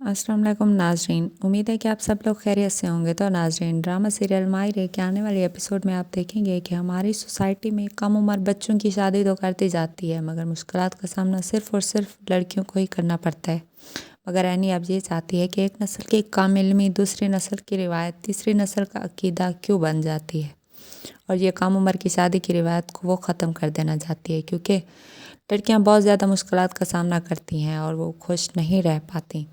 अस्सलाम वालेकुम नाजरीन, उम्मीद है कि आप सब लोग खैरियत से होंगे। तो नाजरीन, ड्रामा सीरियल मायरे के आने वाले एपिसोड में आप देखेंगे कि हमारी सोसाइटी में कम उम्र बच्चों की शादी तो करती जाती है, मगर मुश्किलात का सामना सिर्फ़ और सिर्फ लड़कियों को ही करना पड़ता है। मगर एनी अब ये चाहती है कि एक नस्ल की कामिल इल्मी, दूसरी नस्ल की रिवायत, तीसरी नस्ल का अकीदा क्यों बन जाती है, और ये कम उम्र की शादी की रिवायत को वो ख़त्म कर देना चाहती है, क्योंकि लड़कियां बहुत ज़्यादा मुश्किलात का सामना करती हैं और वो खुश नहीं रह पाती,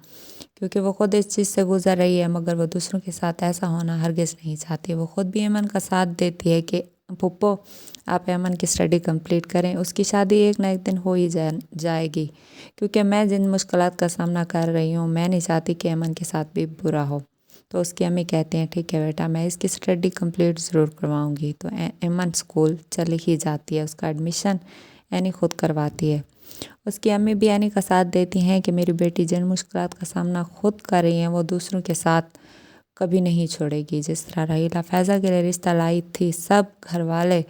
क्योंकि वो खुद इस चीज़ से गुजर रही है, मगर वो दूसरों के साथ ऐसा होना हरगिज़ नहीं चाहती। वो खुद भी ऐमन का साथ देती है कि पप्पो आप ऐमन की स्टडी कंप्लीट करें, उसकी शादी एक ना एक दिन हो ही जाएगी, क्योंकि मैं जिन मुश्किलात का सामना कर रही हूँ, मैं नहीं चाहती कि ऐमन के साथ भी बुरा हो। तो उसकी अम्मी कहती हैं ठीक है बेटा, मैं इसकी स्टडी कंप्लीट ज़रूर करवाऊँगी। तो ऐमन स्कूल चली ही जाती है, उसका एडमिशन एनी खुद करवाती है। उसकी अम्मी भी एनी का साथ देती हैं कि मेरी बेटी जिन मुश्किलात का सामना खुद कर रही हैं वो दूसरों के साथ कभी नहीं छोड़ेगी। जिस तरह रहीला फैज़ा के लिए रिश्ता लाई थी, सब घर वाले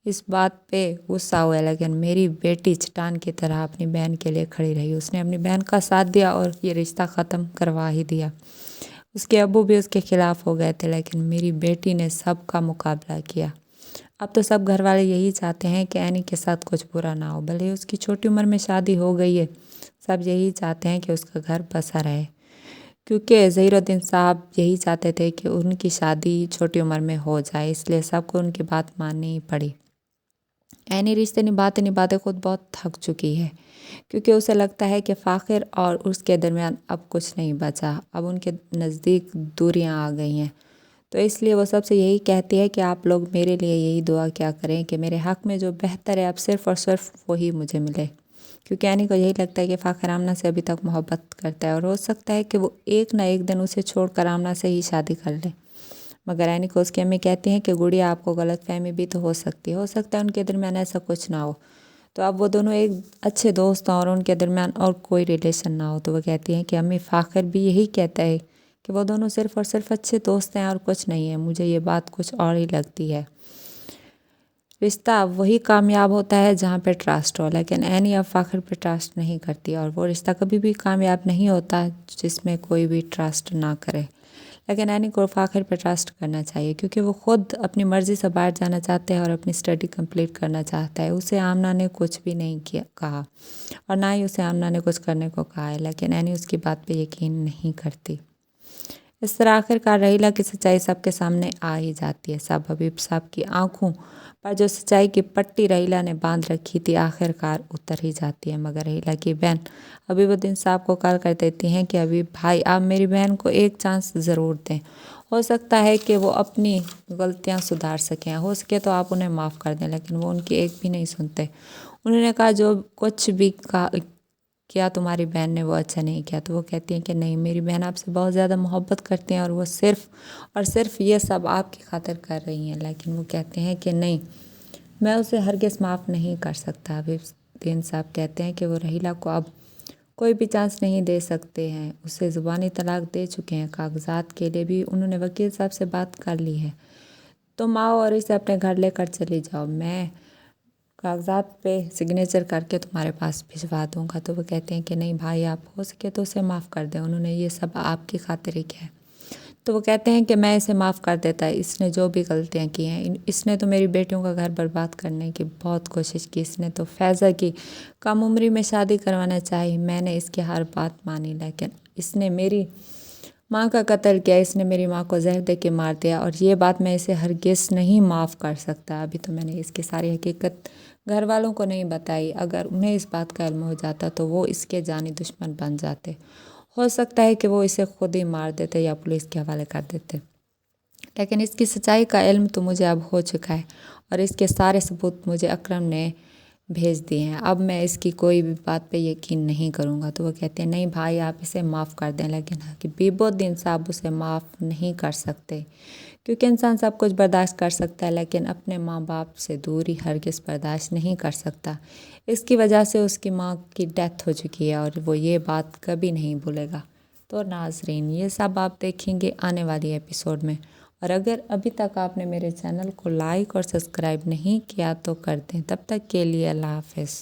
इस बात पे गुस्सा हुए, लेकिन मेरी बेटी चट्टान की तरह अपनी बहन के लिए खड़ी रही। उसने अपनी बहन का साथ दिया और ये रिश्ता ख़त्म करवा ही दिया। उसके अब्बू भी उसके खिलाफ हो गए थे, लेकिन मेरी बेटी ने सबका मुकाबला किया। अब तो सब घर वाले यही चाहते हैं कि एनी के साथ कुछ बुरा ना हो, भले उसकी छोटी उम्र में शादी हो गई है, सब यही चाहते हैं कि उसका घर बसा रहे, क्योंकि ज़हीरुद्दीन साहब यही चाहते थे कि उनकी शादी छोटी उम्र में हो जाए, इसलिए सबको उनकी बात माननी पड़ी। एनी रिश्ते निभाते निभाते खुद बहुत थक चुकी है, क्योंकि उसे लगता है कि फ़ाखिर और उसके दरमियान अब कुछ नहीं बचा, अब उनके नज़दीक दूरियां आ गई हैं। तो इसलिए वो सबसे यही कहती है कि आप लोग मेरे लिए यही दुआ क्या करें कि मेरे हक़ में जो बेहतर है अब सिर्फ़ और सिर्फ वही मुझे मिले, क्योंकि एनी को यही लगता है कि फ़ाखिर आमना से अभी तक मोहब्बत करता है और हो सकता है कि वो एक ना एक दिन उसे छोड़कर आमना से ही शादी कर ले। मगर एनी को उसकी अम्मी कहती हैं कि गुड़िया आपको गलतफहमी भी तो हो सकती है, सकता है उनके दरमियान ऐसा कुछ ना हो। तो अब वो दोनों एक अच्छे दोस्त हों और उनके दरमियान और कोई रिलेशन ना हो। तो वो कहती हैं कि अम्मी फ़ाखिर भी यही कहता है कि वो दोनों सिर्फ़ और सिर्फ अच्छे दोस्त हैं और कुछ नहीं है, मुझे ये बात कुछ और ही लगती है। रिश्ता वही कामयाब होता है जहाँ पे ट्रस्ट हो, लेकिन एनी अब फ़ाखिर पे ट्रस्ट नहीं करती, और वो रिश्ता कभी भी कामयाब नहीं होता जिसमें कोई भी ट्रस्ट ना करे। लेकिन एनी को फ़ाखिर पे ट्रस्ट करना चाहिए, क्योंकि वो खुद अपनी मर्ज़ी से बाहर जाना चाहता है और अपनी स्टडी कंप्लीट करना चाहता है। उसे आमना ने कुछ भी नहीं किया कहा, और ना ही उसे आमना ने कुछ करने को कहा है, लेकिन एनी उसकी बात पे यकीन नहीं करती। इस तरह आखिरकार रहीला की सच्चाई सबके सामने आ ही जाती है। सब हबीब साहब की आंखों पर जो सच्चाई की पट्टी रहीला ने बांध रखी थी आखिरकार उतर ही जाती है। मगर रहीला की बहन हबीबुद्दीन साहब को कॉल कर देती हैं कि हबीब भाई आप मेरी बहन को एक चांस ज़रूर दें, हो सकता है कि वो अपनी गलतियां सुधार सकें, हो सके तो आप उन्हें माफ़ कर दें। लेकिन वो उनकी एक भी नहीं सुनते। उन्होंने कहा जो कुछ भी कहा किया तुम्हारी बहन ने वो अच्छा नहीं किया। तो वो कहती हैं कि नहीं, मेरी बहन आपसे बहुत ज़्यादा मोहब्बत करती हैं और वो सिर्फ़ और सिर्फ ये सब आपकी खातिर कर रही हैं। लेकिन वो कहते हैं कि नहीं, मैं उसे हरगिज़ माफ़ नहीं कर सकता। हबीबुद्दीन साहब कहते हैं कि वो रहीला को अब कोई भी चांस नहीं दे सकते हैं, उसे ज़ुबानी तलाक दे चुके हैं, कागजात के लिए भी उन्होंने वकील साहब से बात कर ली है। तुम आओ और इसे अपने घर लेकर चली जाओ, मैं कागजात पे सिग्नेचर करके तुम्हारे पास भिजवा दूंगा। तो वो कहते हैं कि नहीं भाई, आप हो सके तो उसे माफ़ कर दें, उन्होंने ये सब आपकी खातिर ही किया है। तो वो कहते हैं कि मैं इसे माफ़ कर देता है, इसने जो भी गलतियां की हैं, इसने तो मेरी बेटियों का घर बर्बाद करने की बहुत कोशिश की, इसने तो फैज़ा की कम उम्री में शादी करवाना चाही, मैंने इसकी हर बात मानी, लेकिन इसने मेरी माँ का कत्ल किया, इसने मेरी माँ को जहर दे के मार दिया, और ये बात मैं इसे हरगिज़ नहीं माफ़ कर सकता। अभी तो मैंने इसकी सारी हकीकत घर वालों को नहीं बताई, अगर उन्हें इस बात का इल्म हो जाता तो वो इसके जानी दुश्मन बन जाते। हो सकता है कि वो इसे खुद ही मार देते या पुलिस के हवाले कर देते। लेकिन इसकी सच्चाई का इल्म तो मुझे अब हो चुका है, और इसके सारे सबूत मुझे अकरम ने भेज दिए हैं। अब मैं इसकी कोई भी बात पे यकीन नहीं करूँगा। तो वो कहते हैं नहीं भाई, आप इसे माफ़ कर दें, लेकिन हबीबुद्दीन साहब उसे माफ़ नहीं कर सकते, क्योंकि इंसान सब कुछ बर्दाश्त कर सकता है, लेकिन अपने माँ बाप से दूरी हरगिज़ बर्दाश्त नहीं कर सकता। इसकी वजह से उसकी माँ की डेथ हो चुकी है और वो ये बात कभी नहीं भूलेगा। तो नाजरीन, ये सब आप देखेंगे आने वाली एपिसोड में, और अगर अभी तक आपने मेरे चैनल को लाइक और सब्सक्राइब नहीं किया तो कर दें। तब तक के लिए अल्लाह हाफ़िज़।